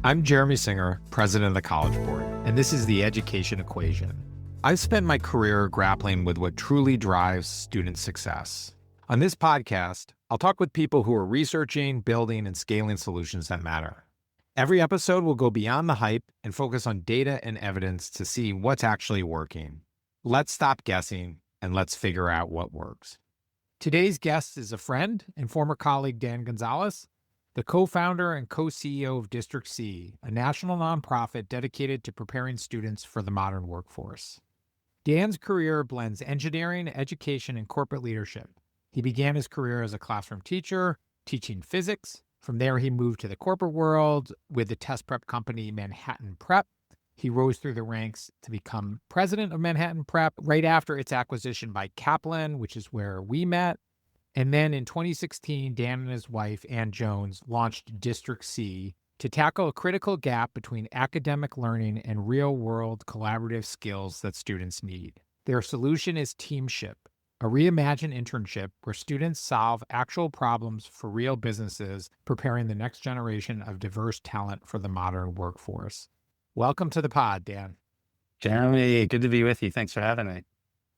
I'm Jeremy Singer, president of the College Board, and this is the Education Equation. I've spent my career grappling with what truly drives student success. On this podcast, I'll talk with people who are researching, building, and scaling solutions that matter. Every episode will go beyond the hype and focus on data and evidence to see what's actually working. Let's stop guessing and let's figure out what works. Today's guest is a friend and former colleague, Dan Gonzalez, the co-founder and co-CEO of District C, a national nonprofit dedicated to preparing students for the modern workforce. Dan's career blends engineering, education, and corporate leadership. He began his career as a classroom teacher, teaching physics. From there, he moved to the corporate world with the test prep company Manhattan Prep. He rose through the ranks to become president of Manhattan Prep right after its acquisition by Kaplan, which is where we met. And then in 2016, Dan and his wife, Ann Jones, launched District C to tackle a critical gap between academic learning and real-world collaborative skills that students need. Their solution is Teamship, a reimagined internship where students solve actual problems for real businesses, preparing the next generation of diverse talent for the modern workforce. Welcome to the pod, Dan. Jeremy, good to be with you. Thanks for having me.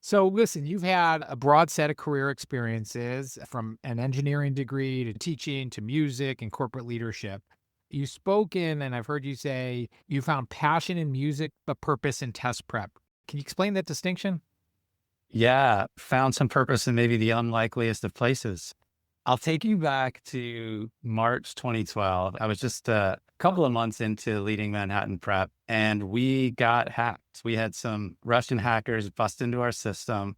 So listen, you've had a broad set of career experiences from an engineering degree to teaching to music and corporate leadership. You've spoken, and I've heard you say you found passion in music, but purpose in test prep. Can you explain that distinction? Yeah, found some purpose in maybe the unlikeliest of places. I'll take you back to March 2012. I was just a couple of months into leading Manhattan Prep, and we got hacked. We had some Russian hackers bust into our system.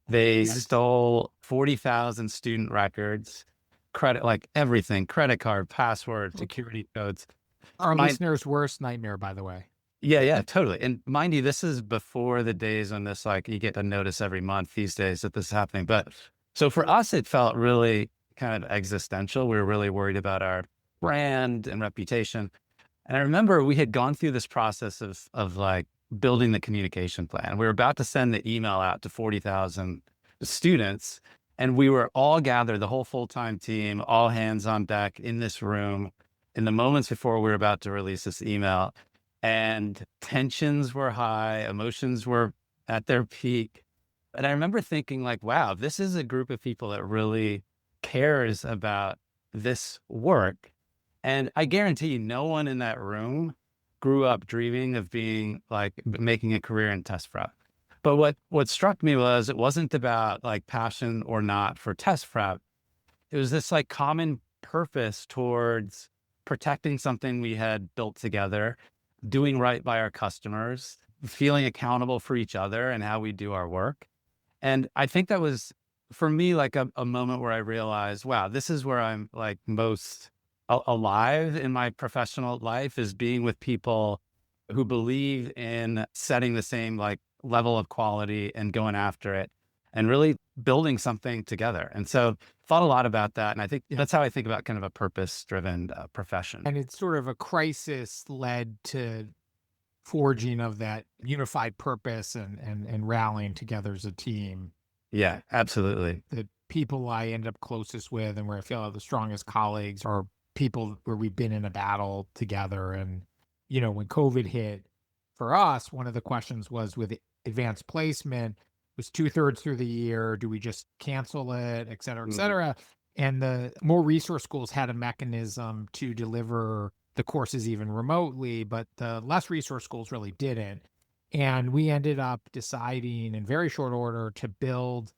They stole 40,000 student records, credit, like everything, credit card, password, security codes. Our listeners' worst nightmare, by the way. Yeah, totally. And mind you, this is before the days when this, like, you get a notice every month these days that this is happening. But so for us, it felt really kind of existential. We were really worried about our brand and reputation. And I remember we had gone through this process of like building the communication plan. We were about to send the email out to 40,000 students, and we were all gathered, the whole full-time team, all hands on deck in this room in the moments before we were about to release this email. And tensions were high, emotions were at their peak. And I remember thinking like, wow, this is a group of people that really cares about this work. And I guarantee you, no one in that room grew up dreaming of being like making a career in test prep. But what struck me was it wasn't about like passion or not for test prep. It was this like common purpose towards protecting something we had built together, doing right by our customers, feeling accountable for each other and how we do our work. And I think that was, for me, like a moment where I realized, wow, this is where I'm like most alive in my professional life, is being with people who believe in setting the same like level of quality and going after it and really building something together. And so thought a lot about that. And I think that's how I think about kind of a purpose-driven profession. And it's sort of a crisis led to forging of that unified purpose and rallying together as a team. Yeah, absolutely. The people I end up closest with and where I feel the strongest colleagues are people where we've been in a battle together. And, you know, when COVID hit for us, one of the questions was with advanced placement, was 2/3 through the year, do we just cancel it, et cetera, et cetera. And the more resource schools had a mechanism to deliver the courses even remotely, but the less resource schools really didn't. And we ended up deciding in very short order to build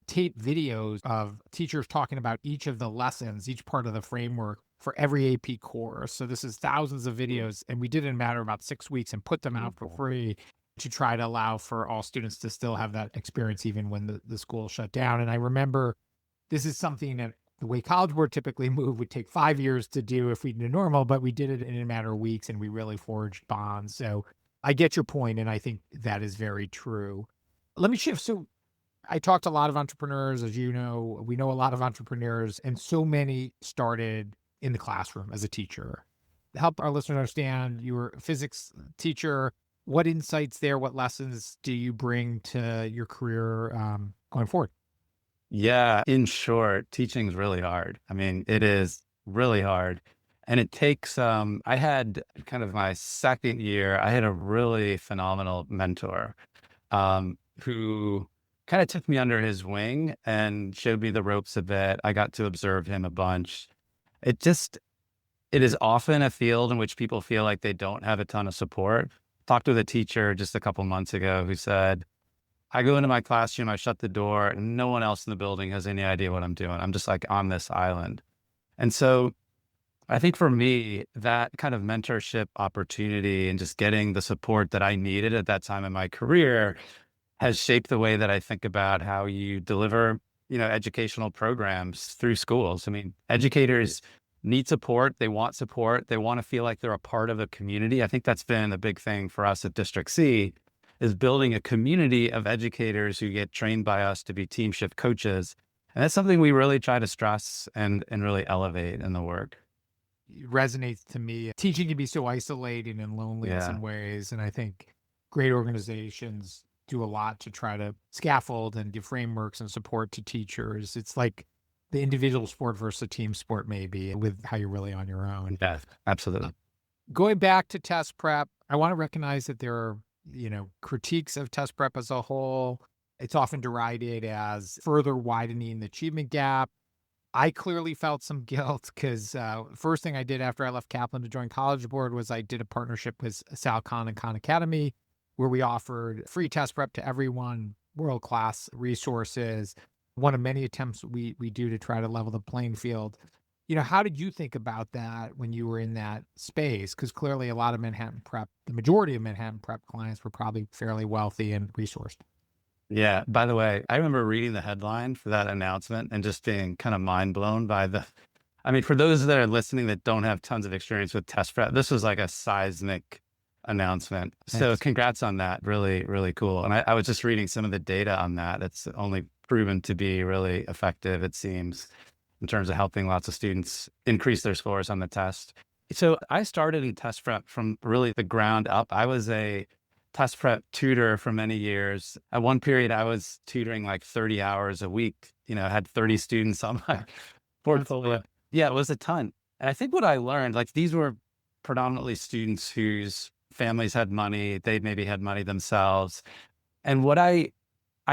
tape videos of teachers talking about each of the lessons, each part of the framework for every AP course. So this is thousands of videos, and we did it in a matter of about 6 weeks and put them out for free to try to allow for all students to still have that experience even when the school shut down. And I remember this is something that the way College Board typically move would take 5 years to do if we did normal, but we did it in a matter of weeks and we really forged bonds. So I get your point, and I think that is very true. Let me shift. So I talked to a lot of entrepreneurs, as you know, we know a lot of entrepreneurs, and so many started in the classroom as a teacher. Help our listeners understand, you were a physics teacher. What insights there, what lessons do you bring to your career going forward? Yeah, in short, teaching is really hard. I mean, it is really hard. And it takes, I had kind of my second year, I had a really phenomenal mentor who kind of took me under his wing and showed me the ropes a bit. I got to observe him a bunch. It just, it is often a field in which people feel like they don't have a ton of support. Talked with a teacher just a couple months ago who said, I go into my classroom, I shut the door, and no one else in the building has any idea what I'm doing. I'm just like on this island. And so I think for me, that kind of mentorship opportunity and just getting the support that I needed at that time in my career has shaped the way that I think about how you deliver, educational programs through schools. I mean, educators need support. They want support. They want to feel like they're a part of a community. I think that's been a big thing for us at District C, is building a community of educators who get trained by us to be team shift coaches. And that's something we really try to stress and really elevate in the work. It resonates to me. Teaching can be so isolating and lonely in Yeah. some ways. And I think great organizations do a lot to try to scaffold and give frameworks and support to teachers. It's like the individual sport versus a team sport, maybe, with how you're really on your own. Yeah, absolutely. Going back to test prep, I want to recognize that there are, critiques of test prep as a whole. It's often derided as further widening the achievement gap. I clearly felt some guilt because first thing I did after I left Kaplan to join College Board was I did a partnership with Sal Khan and Khan Academy, where we offered free test prep to everyone, world-class resources. One of many attempts we do to try to level the playing field. How did you think about that when you were in that space? Because clearly a lot of Manhattan Prep, the majority of Manhattan Prep clients were probably fairly wealthy and resourced. Yeah. By the way, I remember reading the headline for that announcement and just being kind of mind blown by for those that are listening that don't have tons of experience with test prep, this was like a seismic announcement. So Thanks. congrats on that. Really, really cool. And I was just reading some of the data on that. It's only proven to be really effective, it seems, in terms of helping lots of students increase their scores on the test. So I started in test prep from really the ground up. I was a test prep tutor for many years. At one period, I was tutoring like 30 hours a week, I had 30 students on my portfolio. Yeah, it was a ton. And I think what I learned, like these were predominantly students whose families had money, they maybe had money themselves. And what I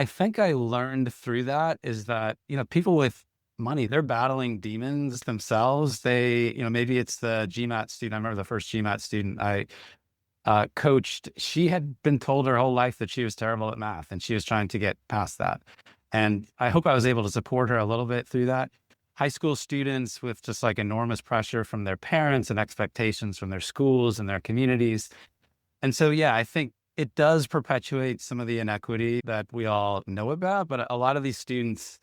think I learned through that is that, people with money, they're battling demons themselves. They, maybe it's the GMAT student. I remember the first GMAT student I coached. She had been told her whole life that she was terrible at math and she was trying to get past that. And I hope I was able to support her a little bit through that. High school students with just like enormous pressure from their parents and expectations from their schools and their communities. And so, yeah, I think it does perpetuate some of the inequity that we all know about, but a lot of these students,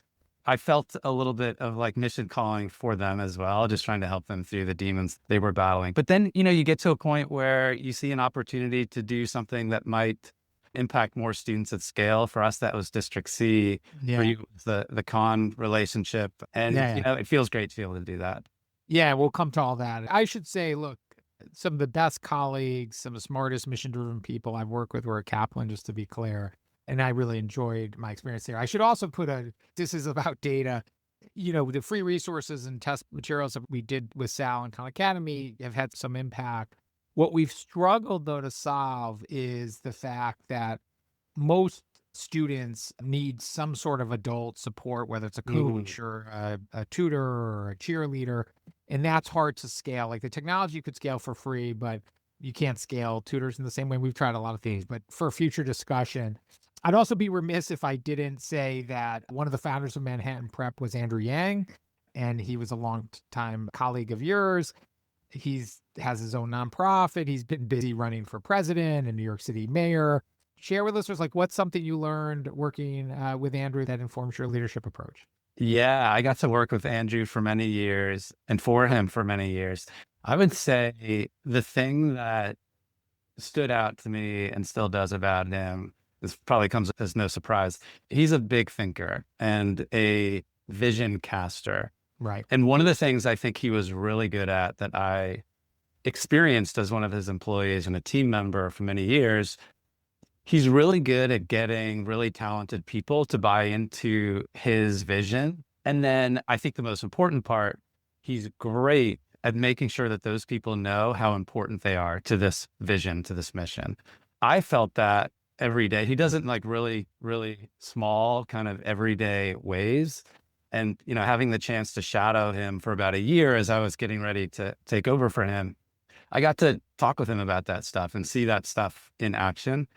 I felt a little bit of like mission calling for them as well, just trying to help them through the demons they were battling. But then, you get to a point where you see an opportunity to do something that might impact more students at scale. For us, that was District C. Yeah. For you, the Khan relationship. And, it feels great to be able to do that. Yeah, we'll come to all that. I should say, look, some of the best colleagues, some of the smartest mission-driven people I've worked with were at Kaplan, just to be clear. And I really enjoyed my experience there. I should also put this is about data. The free resources and test materials that we did with Sal and Khan Academy have had some impact. What we've struggled, though, to solve is the fact that most students need some sort of adult support, whether it's a coach or a tutor or a cheerleader. And that's hard to scale. Like the technology you could scale for free, but you can't scale tutors in the same way. We've tried a lot of things, but for future discussion, I'd also be remiss if I didn't say that one of the founders of Manhattan Prep was Andrew Yang, and he was a longtime colleague of yours. Has his own nonprofit. He's been busy running for president and New York City mayor. Share with listeners, like, what's something you learned working with Andrew that informs your leadership approach? Yeah, I got to work with Andrew for many years and for him for many years. I would say the thing that stood out to me and still does about him, this probably comes as no surprise. He's a big thinker and a vision caster. Right. And one of the things I think he was really good at that I experienced as one of his employees and a team member for many years, he's really good at getting really talented people to buy into his vision. And then I think the most important part, he's great at making sure that those people know how important they are to this vision, to this mission. I felt that every day. He does it in like really, really small, kind of everyday ways. And, having the chance to shadow him for about a year as I was getting ready to take over for him, I got to talk with him about that stuff and see that stuff in action.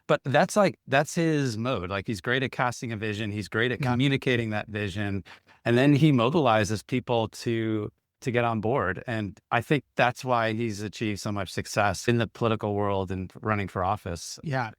But that's his mode. Like, he's great at casting a vision. He's great at communicating that vision. And then he mobilizes people to get on board. And I think that's why he's achieved so much success in the political world and running for office. Yeah. It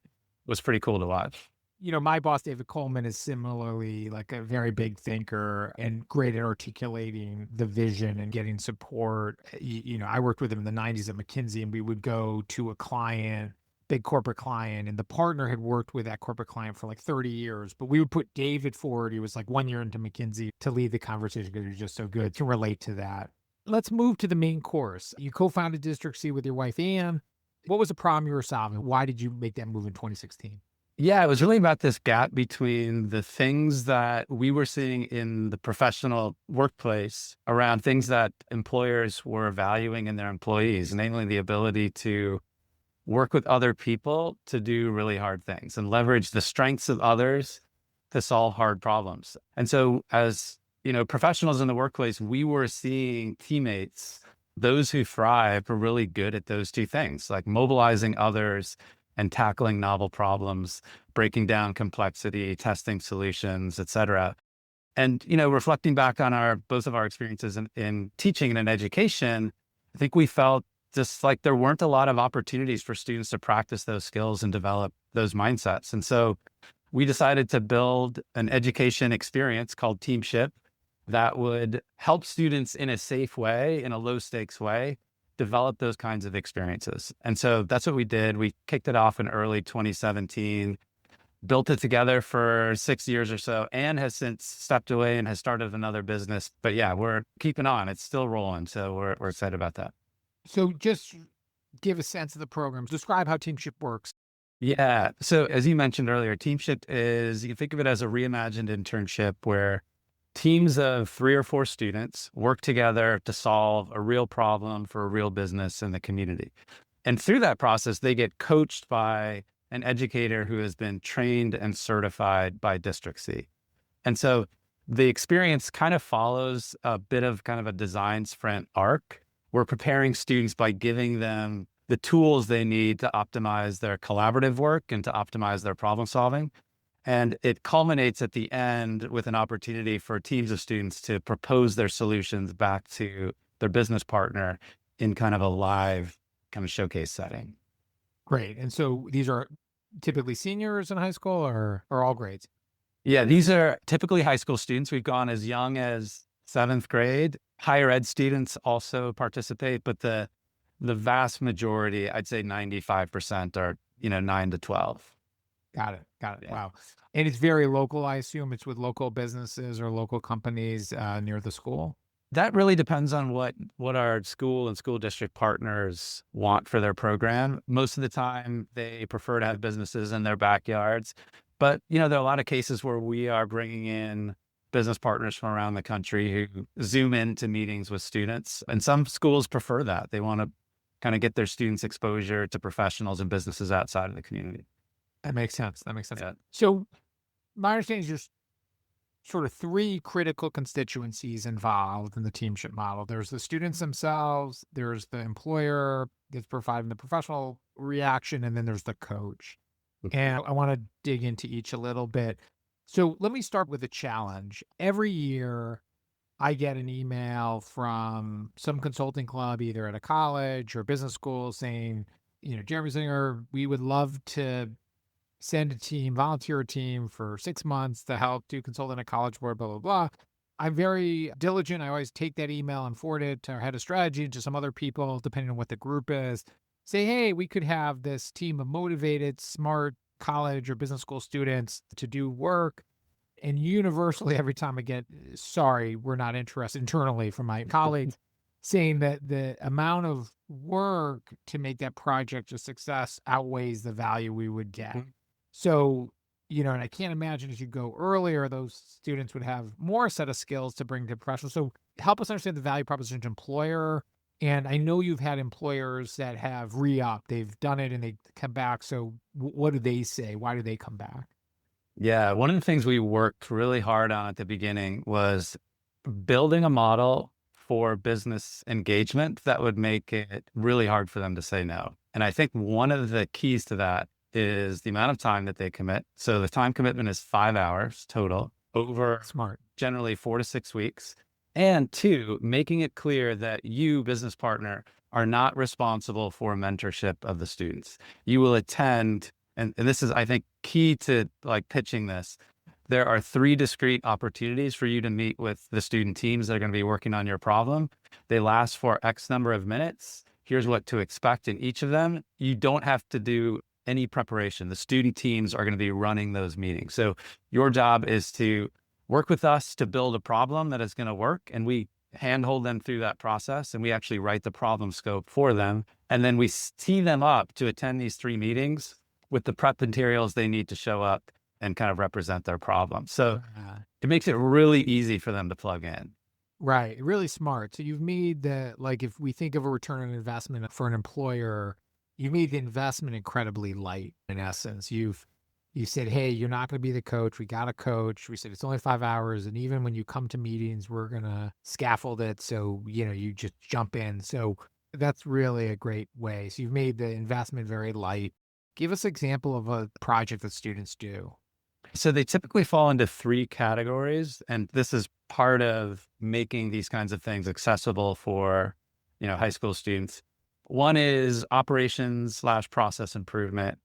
was pretty cool to watch. My boss, David Coleman, is similarly like a very big thinker and great at articulating the vision and getting support. I worked with him in the 90s at McKinsey, and we would go to a client, big corporate client, and the partner had worked with that corporate client for like 30 years. But we would put David forward. He was like 1 year into McKinsey to lead the conversation because he was just so good. Can relate to that. Let's move to the main course. You co-founded District C with your wife, Ann. What was the problem you were solving? Why did you make that move in 2016? Yeah, it was really about this gap between the things that we were seeing in the professional workplace around things that employers were valuing in their employees, namely the ability to work with other people to do really hard things and leverage the strengths of others to solve hard problems. And so as professionals in the workplace, we were seeing teammates, those who thrive, were really good at those two things, like mobilizing others and tackling novel problems, breaking down complexity, testing solutions, et cetera. And, reflecting back on both of our experiences in teaching and in education, I think we felt just like there weren't a lot of opportunities for students to practice those skills and develop those mindsets. And so we decided to build an education experience called Teamship that would help students in a safe way, in a low stakes way, develop those kinds of experiences. And so that's what we did. We kicked it off in early 2017, built it together for 6 years or so, and has since stepped away and has started another business. But yeah, we're keeping on. It's still rolling. So we're excited about that. So just give a sense of the programs. Describe how Teamship works. Yeah. So as you mentioned earlier, Teamship is, you can think of it as a reimagined internship where teams of 3 or 4 students work together to solve a real problem for a real business in the community. And through that process, they get coached by an educator who has been trained and certified by District C. And so the experience kind of follows a bit of kind of a design sprint arc. We're preparing students by giving them the tools they need to optimize their collaborative work and to optimize their problem solving. And it culminates at the end with an opportunity for teams of students to propose their solutions back to their business partner in kind of a live kind of showcase setting. Great. And so these are typically seniors in high school or all grades? Yeah, these are typically high school students. We've gone as young as 7th grade. Higher ed students also participate, but the vast majority, I'd say 95% are, 9 to 12. Got it. Yeah. Wow. And it's very local, I assume. It's with local businesses or local companies near the school? That really depends on what our school and school district partners want for their program. Most of the time, they prefer to have businesses in their backyards. But, there are a lot of cases where we are bringing in business partners from around the country who zoom into meetings with students. And some schools prefer that. They want to kind of get their students exposure to professionals and businesses outside of the community. That makes sense. Yeah. So my understanding is there's sort of 3 critical constituencies involved in the Teamship model. There's the students themselves, there's the employer that's providing the professional reaction, and then there's the coach. And I want to dig into each a little bit. So let me start with a challenge. Every year, I get an email from some consulting club, either at a college or business school, saying, Jeremy Zinger, we would love to send a team, volunteer a team for 6 months to help do consulting at College Board, blah, blah, blah. I'm very diligent. I always take that email and forward it to our head of strategy and to some other people, depending on what the group is. Say, hey, we could have this team of motivated, smart college or business school students to do work. And universally, every time I get, sorry, we're not interested internally from my colleagues, saying that the amount of work to make that project a success outweighs the value we would get. So, and I can't imagine as you go earlier, those students would have more set of skills to bring to professionals. So help us understand the value proposition to employer And I know you've had employers that have re-upped. They've done it and they come back. So what do they say? Why do they come back? Yeah, one of the things we worked really hard on at the beginning was building a model for business engagement that would make it really hard for them to say no. And I think one of the keys to that is the amount of time that they commit. So the time commitment is 5 hours total over Smart. generally 4 to 6 weeks. And two, making it clear that you, business partner, are not responsible for mentorship of the students. You will attend, and this is, I think, key to like pitching this. There are 3 discrete opportunities for you to meet with the student teams that are going to be working on your problem. They last for X number of minutes. Here's what to expect in each of them. You don't have to do any preparation. The student teams are going to be running those meetings. So your job is to work with us to build a problem that is going to work. And we handhold them through that process. And we actually write the problem scope for them. And then we tee them up to attend these 3 meetings with the prep materials they need to show up and kind of represent their problem. So Uh, it makes it really easy for them to plug in. Right. Really smart. So you've made like if we think of a return on investment for an employer, you made the investment incredibly light in essence. You said, hey, you're not going to be the coach. We got a coach. We said it's only 5 hours. And even when you come to meetings, we're going to scaffold it. So, you just jump in. So that's really a great way. So you've made the investment very light. Give us an example of a project that students do. So they typically fall into 3 categories. And this is part of making these kinds of things accessible for, high school students. One is operations/process improvement.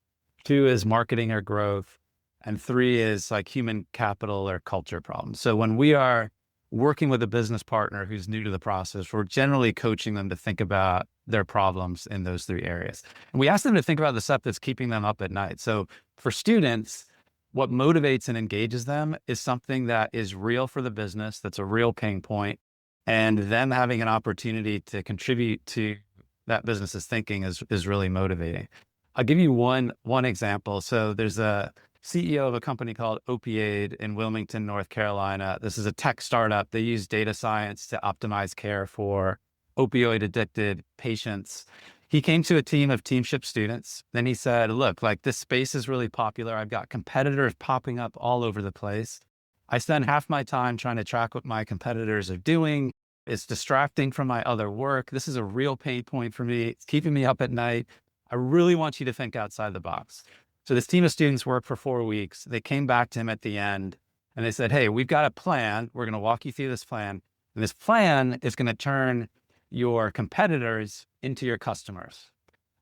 2 is marketing or growth. And 3 is like human capital or culture problems. So when we are working with a business partner who's new to the process, we're generally coaching them to think about their problems in those 3 areas. And we ask them to think about the stuff that's keeping them up at night. So for students, what motivates and engages them is something that is real for the business, that's a real pain point, and them having an opportunity to contribute to that business's thinking is really motivating. I'll give you one example. So there's a CEO of a company called Opioid in Wilmington, North Carolina. This is a tech startup. They use data science to optimize care for opioid addicted patients. He came to a team of Teamship students. Then he said, look, like this space is really popular. I've got competitors popping up all over the place. I spend half my time trying to track what my competitors are doing. It's distracting from my other work. This is a real pain point for me. It's keeping me up at night. I really want you to think outside the box. So this team of students worked for 4 weeks. They came back to him at the end and they said, hey, we've got a plan. We're going to walk you through this plan. And this plan is going to turn your competitors into your customers.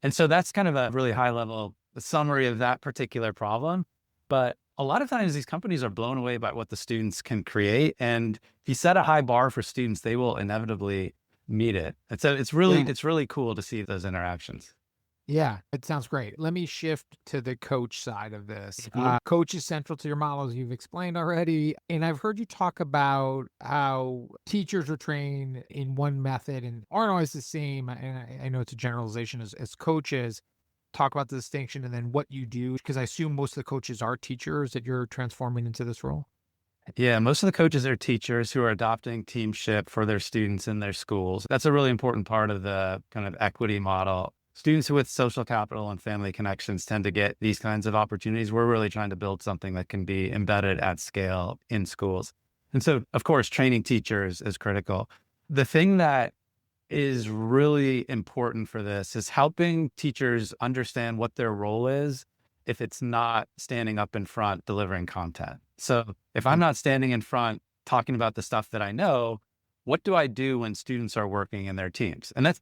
And so that's kind of a really high level summary of that particular problem. But a lot of times these companies are blown away by what the students can create. And if you set a high bar for students, they will inevitably meet it. And so it's really cool to see those interactions. Yeah, it sounds great. Let me shift to the coach side of this. Mhm. Coach is central to your model, as you've explained already. And I've heard you talk about how teachers are trained in one method and aren't always the same. And I know it's a generalization as coaches. Talk about the distinction and then what you do, because I assume most of the coaches are teachers that you're transforming into this role. Yeah, most of the coaches are teachers who are adopting teamship for their students in their schools. That's a really important part of the kind of equity model. Students with social capital and family connections tend to get these kinds of opportunities. We're really trying to build something that can be embedded at scale in schools. And so, of course, training teachers is critical. The thing that is really important for this is helping teachers understand what their role is if it's not standing up in front delivering content. So if I'm not standing in front talking about the stuff that I know, what do I do when students are working in their teams? And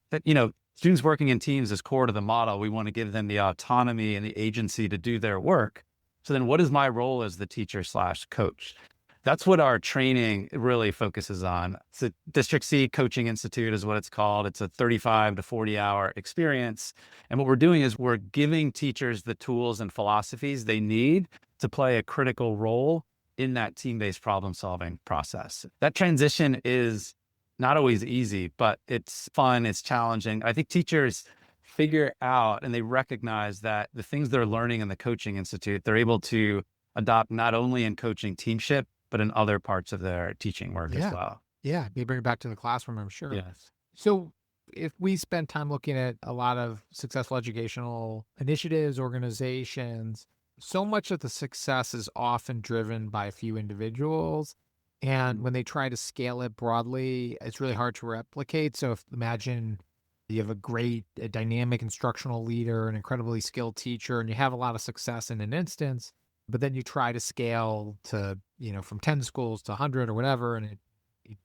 students working in teams is core to the model. We want to give them the autonomy and the agency to do their work. So then what is my role as the teacher/coach? That's what our training really focuses on. So District C Coaching Institute is what it's called. It's a 35 to 40-hour experience. And what we're doing is we're giving teachers the tools and philosophies they need to play a critical role in that team-based problem-solving process. That transition is not always easy, but it's fun, it's challenging. I think teachers figure out and they recognize that the things they're learning in the Coaching Institute, they're able to adopt not only in coaching teamship, but in other parts of their teaching work as well. Yeah. They bring it back to the classroom, I'm sure. Yes. So If we spend time looking at a lot of successful educational initiatives, organizations, so much of the success is often driven by a few individuals. And when they try to scale it broadly, it's really hard to replicate. So if imagine you have a dynamic instructional leader, an incredibly skilled teacher, and you have a lot of success in an instance, but then you try to scale to, from 10 schools to 100 or whatever, and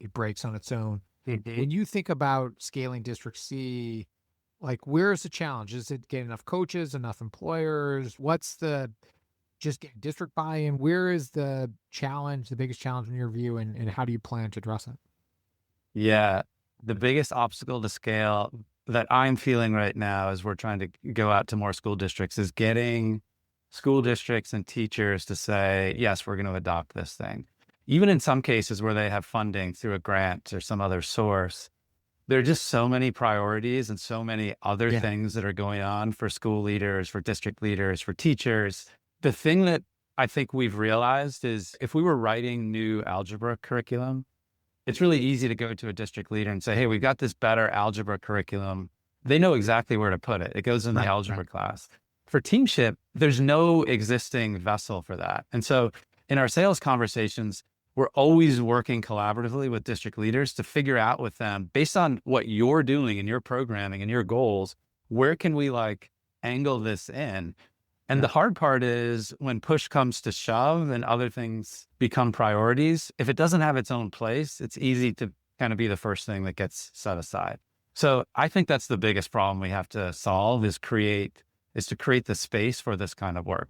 it breaks on its own. When you think about scaling District C, like where's the challenge? Is it getting enough coaches, enough employers? Just getting district buy-in? Where is the challenge, the biggest challenge in your view, and how do you plan to address it? Yeah. The biggest obstacle to scale that I'm feeling right now as we're trying to go out to more school districts is getting school districts and teachers to say, yes, we're going to adopt this thing. Even in some cases where they have funding through a grant or some other source, there are just so many priorities and so many other things that are going on for school leaders, for district leaders, for teachers. The thing that I think we've realized is if we were writing new algebra curriculum, it's really easy to go to a district leader and say, hey, we've got this better algebra curriculum. They know exactly where to put it. It goes in the algebra class. For teamship, there's no existing vessel for that. And so in our sales conversations, we're always working collaboratively with district leaders to figure out with them, based on what you're doing and your programming and your goals, where can we angle this in? And the hard part is when push comes to shove and other things become priorities, if it doesn't have its own place, it's easy to kind of be the first thing that gets set aside. So I think that's the biggest problem we have to solve is to create the space for this kind of work.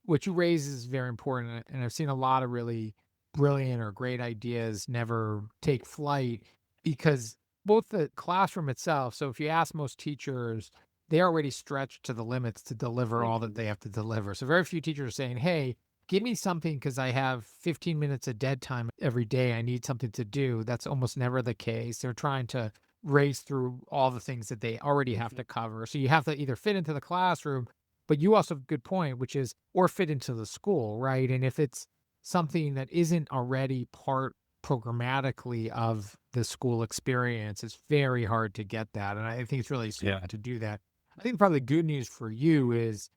What you raise is very important. And I've seen a lot of really brilliant or great ideas never take flight because both the classroom itself. So if you ask most teachers, they already stretched to the limits to deliver all that they have to deliver. So very few teachers are saying, hey, give me something because I have 15 minutes of dead time every day. I need something to do. That's almost never the case. They're trying to race through all the things that they already have to cover. So you have to either fit into the classroom, but you also have a good point, which is, or fit into the school, right? And if it's something that isn't already part programmatically of the school experience, it's very hard to get that. And I think it's really smart to do that. I think probably the good news for you is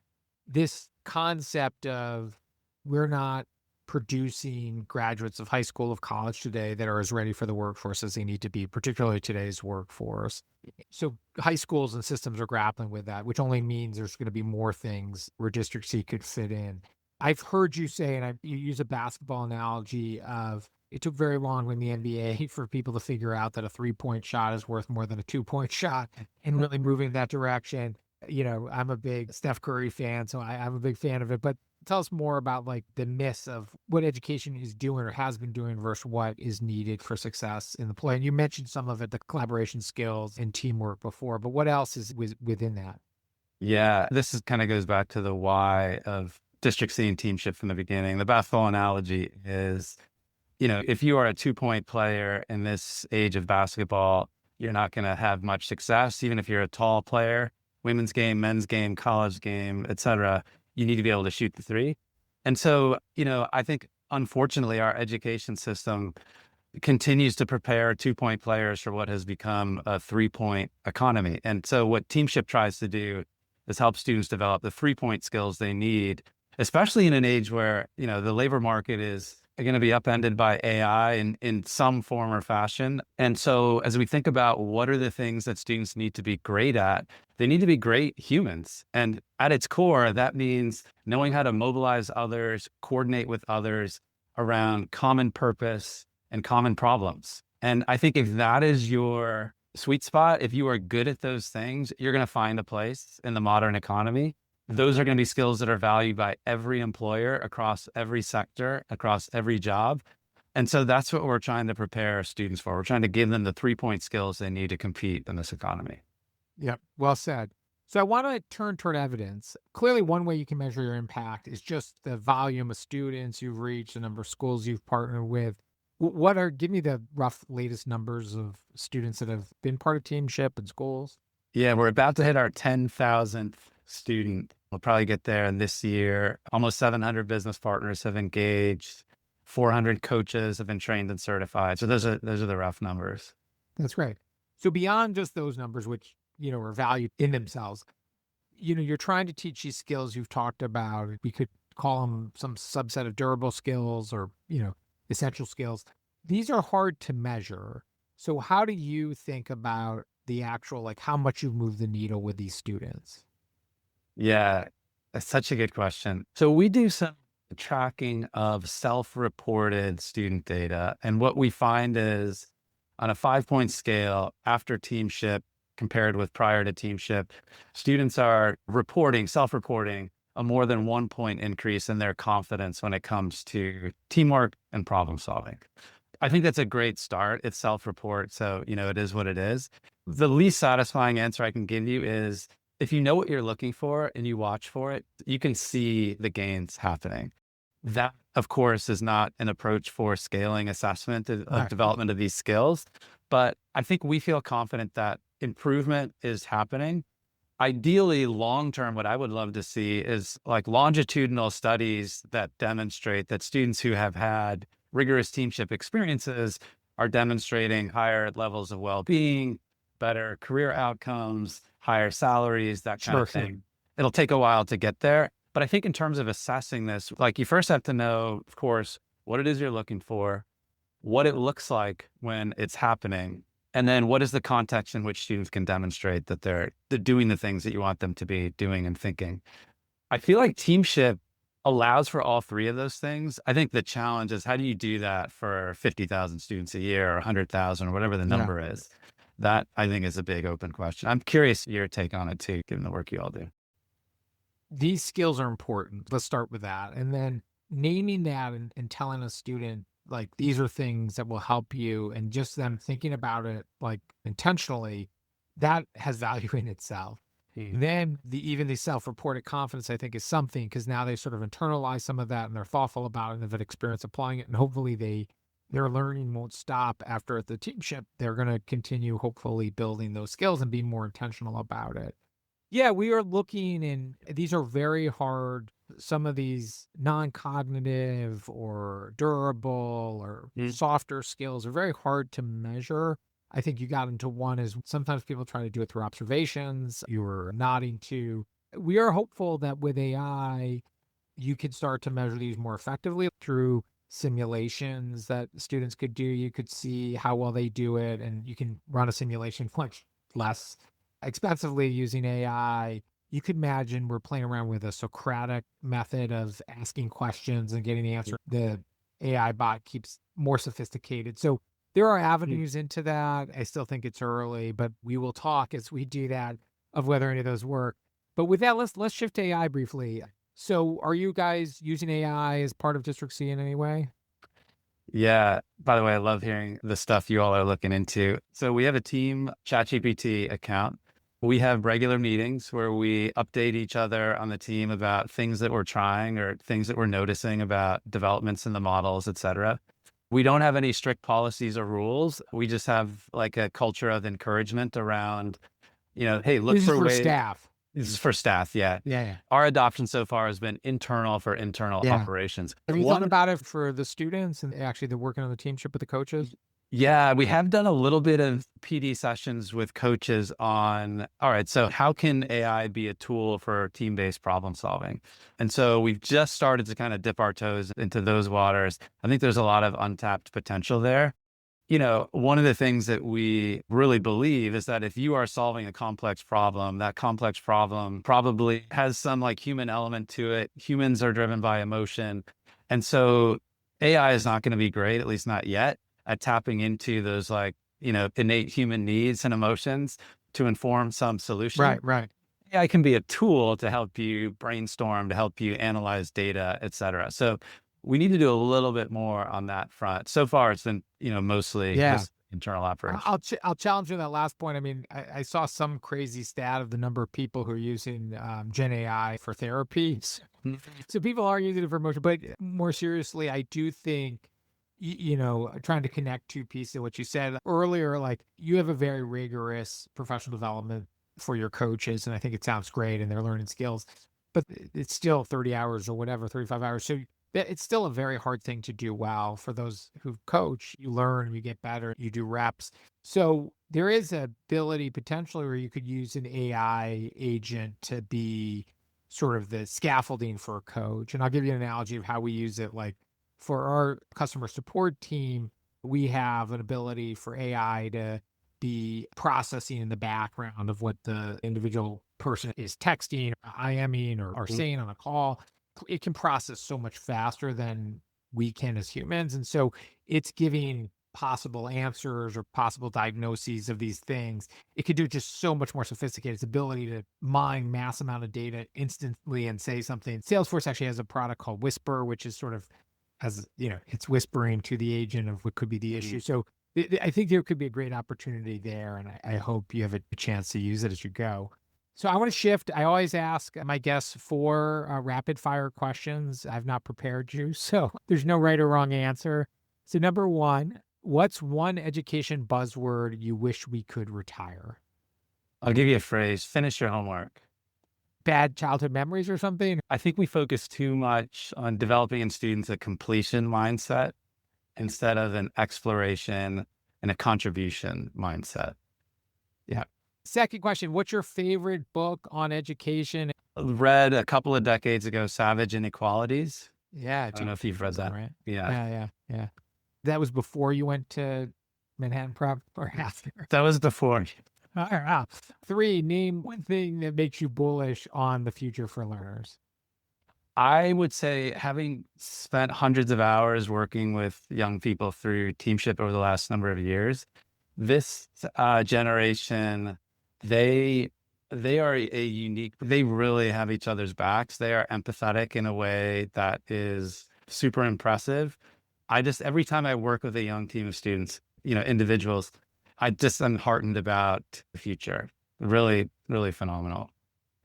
this concept of we're not producing graduates of high school, of college today that are as ready for the workforce as they need to be, particularly today's workforce. So high schools and systems are grappling with that, which only means there's going to be more things where District C could fit in. I've heard you say, and you use a basketball analogy of it took very long in the NBA for people to figure out that a 3-point shot is worth more than a 2-point shot and really moving in that direction. I'm a big Steph Curry fan, so I'm a big fan of it. But tell us more about the myths of what education is doing or has been doing versus what is needed for success in the play. And you mentioned some of it, the collaboration skills and teamwork before, but what else is within that? Yeah, this kind of goes back to the why of District C and teamship from the beginning. The basketball analogy is, if you are a 2-point player in this age of basketball, you're not going to have much success. Even if you're a tall player, women's game, men's game, college game, et cetera, you need to be able to shoot the three. And so, I think unfortunately our education system continues to prepare 2-point players for what has become a 3-point economy. And so what teamship tries to do is help students develop the 3-point skills they need, especially in an age where, the labor market is going to be upended by AI in some form or fashion. And so as we think about what are the things that students need to be great at, they need to be great humans. And at its core, that means knowing how to mobilize others, coordinate with others around common purpose and common problems. And I think if that is your sweet spot, if you are good at those things, you're going to find a place in the modern economy. Those are going to be skills that are valued by every employer across every sector, across every job. And so that's what we're trying to prepare students for. We're trying to give them the 3-point skills they need to compete in this economy. Yep. Well said. So I want to turn toward evidence. Clearly, one way you can measure your impact is just the volume of students you've reached, the number of schools you've partnered with. Give me the rough latest numbers of students that have been part of teamship and schools. Yeah, we're about to hit our 10,000th student. We'll probably get there this year. Almost 700 business partners have engaged. 400 coaches have been trained and certified. So those are the rough numbers. That's great. So beyond just those numbers, which, are valued in themselves, you're trying to teach these skills you've talked about. We could call them some subset of durable skills or, essential skills. These are hard to measure. So how do you think about the actual, like how much you've moved the needle with these students? Yeah, that's such a good question. So we do some tracking of self-reported student data. And what we find is on a 5-point scale after teamship compared with prior to teamship, students are self-reporting a more than 1 point increase in their confidence when it comes to teamwork and problem solving. I think that's a great start. It's self-report. So, it is what it is. The least satisfying answer I can give you is if you know what you're looking for and you watch for it, you can see the gains happening. That, of course, is not an approach for scaling assessment of Right. development of these skills. But I think we feel confident that improvement is happening. Ideally, long-term, what I would love to see is like longitudinal studies that demonstrate that students who have had rigorous teamship experiences are demonstrating higher levels of well-being, better career outcomes, higher salaries, that kind of Sure. thing. It'll take a while to get there. But I think in terms of assessing this, like you first have to know, of course, what it is you're looking for, what it looks like when it's happening, and then what is the context in which students can demonstrate that they're doing the things that you want them to be doing and thinking. I feel like teamship allows for all three of those things. I think the challenge is how do you do that for 50,000 students a year or 100,000 or whatever the number is? That I think is a big open question. I'm curious your take on it too, given the work you all do. These skills are important. Let's start with that. And then naming that and telling a student, like, these are things that will help you, and just them thinking about it, like, intentionally, that has value in itself. Then even the self-reported confidence, I think, is something because now they sort of internalize some of that and they're thoughtful about it and have an experience applying it. And hopefully their learning won't stop after the teamship. They're going to continue, hopefully, building those skills and be more intentional about it. Yeah, we are looking, and these are very hard. Some of these non-cognitive or durable or softer skills are very hard to measure. I think you got into one is sometimes people try to do it through observations. You were nodding to. We are hopeful that with AI, you could start to measure these more effectively through simulations that students could do. You could see how well they do it, and you can run a simulation much less expensively using AI. You could imagine we're playing around with a Socratic method of asking questions and getting the answer. The AI bot keeps more sophisticated. So there are avenues into that. I still think it's early, but we will talk as we do that of whether any of those work. But with that, let's shift to AI briefly. So are you guys using AI as part of District C in any way? Yeah. By the way, I love hearing the stuff you all are looking into. So we have a team ChatGPT account. We have regular meetings where we update each other on the team about things that we're trying or things that we're noticing about developments in the models, et cetera. We don't have any strict policies or rules. We just have like a culture of encouragement around, hey, look This is for for ways. staff. This is for staff. Yeah. Yeah. Our adoption so far has been internal for internal Yeah. operations. Have you thought about it for the students and actually they're working on the teamship with the coaches? Yeah, we have done a little bit of PD sessions with coaches on, all right, so how can AI be a tool for team-based problem solving? And so we've just started to kind of dip our toes into those waters. I think there's a lot of untapped potential there. One of the things that we really believe is that if you are solving a complex problem, that complex problem probably has some like human element to it. Humans are driven by emotion. And so AI is not going to be great, at least not yet, at tapping into those innate human needs and emotions to inform some solution. Right. AI can be a tool to help you brainstorm, to help you analyze data, et cetera. So we need to do a little bit more on that front. So far, it's been, mostly just internal operations. I'll challenge you on that last point. I mean, I saw some crazy stat of the number of people who are using Gen AI for therapy. So people are using it for emotion, but more seriously, I do think, trying to connect two pieces of what you said earlier, like you have a very rigorous professional development for your coaches. And I think it sounds great and they're learning skills, but it's still 30 hours or whatever, 35 hours. So it's still a very hard thing to do well. For those who coach, you learn, you get better, you do reps. So there is a ability potentially where you could use an AI agent to be sort of the scaffolding for a coach. And I'll give you an analogy of how we use it. Like for our customer support team, we have an ability for AI to be processing in the background of what the individual person is texting, IMing, or saying on a call. It can process so much faster than we can as humans. And so it's giving possible answers or possible diagnoses of these things. It could do just so much more sophisticated. Its ability to mine mass amount of data instantly and say something. Salesforce actually has a product called Whisper, which is sort of it's whispering to the agent of what could be the issue. So I think there could be a great opportunity there. And I hope you have a chance to use it as you go. So I want to shift. I always ask my guests 4 rapid fire questions. I've not prepared you, so there's no right or wrong answer. So number 1, what's one education buzzword you wish we could retire? I'll give you a phrase: finish your homework. Bad childhood memories or something? I think we focus too much on developing in students a completion mindset instead of an exploration and a contribution mindset. Yeah. Second question, what's your favorite book on education? Read a couple of decades ago, Savage Inequalities. Yeah. I don't know if you've read that. Right? Yeah. Yeah. That was before you went to Manhattan Prep or after? That was before. All right. 3, name one thing that makes you bullish on the future for learners. I would say, having spent hundreds of hours working with young people through Teamship over the last number of years, this generation, they are a unique, they really have each other's backs. They are empathetic in a way that is super impressive. Every time I work with a young team of students, individuals, I'm heartened about the future. Really, really phenomenal.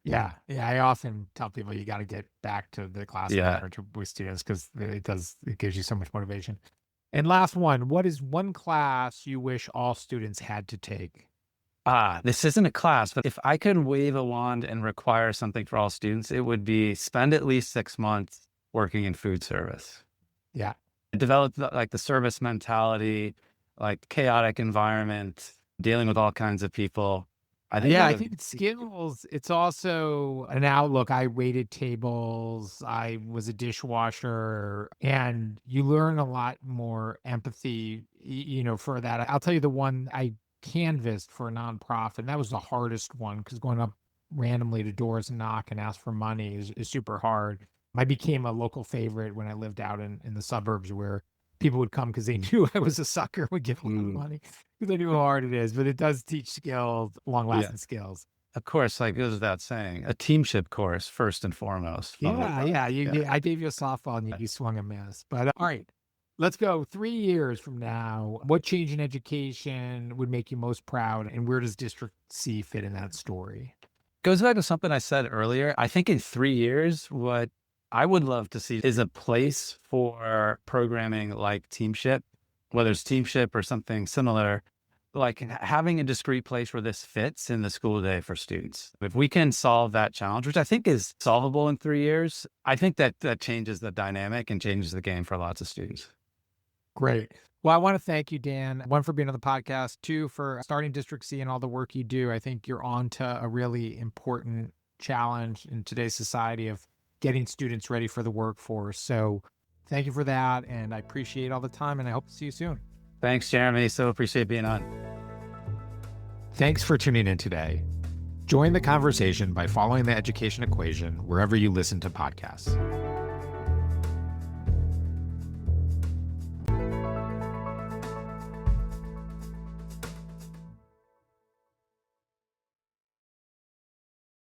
Yeah. I often tell people you got to get back to the classroom with students because it gives you so much motivation. And last one, what is one class you wish all students had to take? This isn't a class, but if I could wave a wand and require something for all students, it would be spend at least 6 months working in food service. Yeah. Develop the service mentality, like chaotic environment, dealing with all kinds of people. I think it's skills. It's also an outlook. I waited tables. I was a dishwasher, and you learn a lot more empathy, for that. I'll tell you the one I canvassed for a nonprofit, and that was the hardest one because going up randomly to doors and knock and ask for money is super hard. I became a local favorite when I lived out in the suburbs where people would come because they knew I was a sucker, would give a lot of money because they knew how hard it is. But it does teach skills, long-lasting skills. Of course, like goes without saying, a teamship course first and foremost. I gave you a softball and you swung a miss. But all right, let's go. 3 years from now, what change in education would make you most proud, and where does District C fit in that story? Goes back to something I said earlier. I think in 3 years, what I would love to see is a place for programming like Teamship, whether it's Teamship or something similar, like having a discrete place where this fits in the school day for students. If we can solve that challenge, which I think is solvable in 3 years, I think that changes the dynamic and changes the game for lots of students. Great. Well, I want to thank you, Dan. 1, for being on the podcast. 2, for starting District C and all the work you do. I think you're on to a really important challenge in today's society of getting students ready for the workforce. So thank you for that. And I appreciate all the time, and I hope to see you soon. Thanks, Jeremy. So appreciate being on. Thanks for tuning in today. Join the conversation by following The Education Equation wherever you listen to podcasts.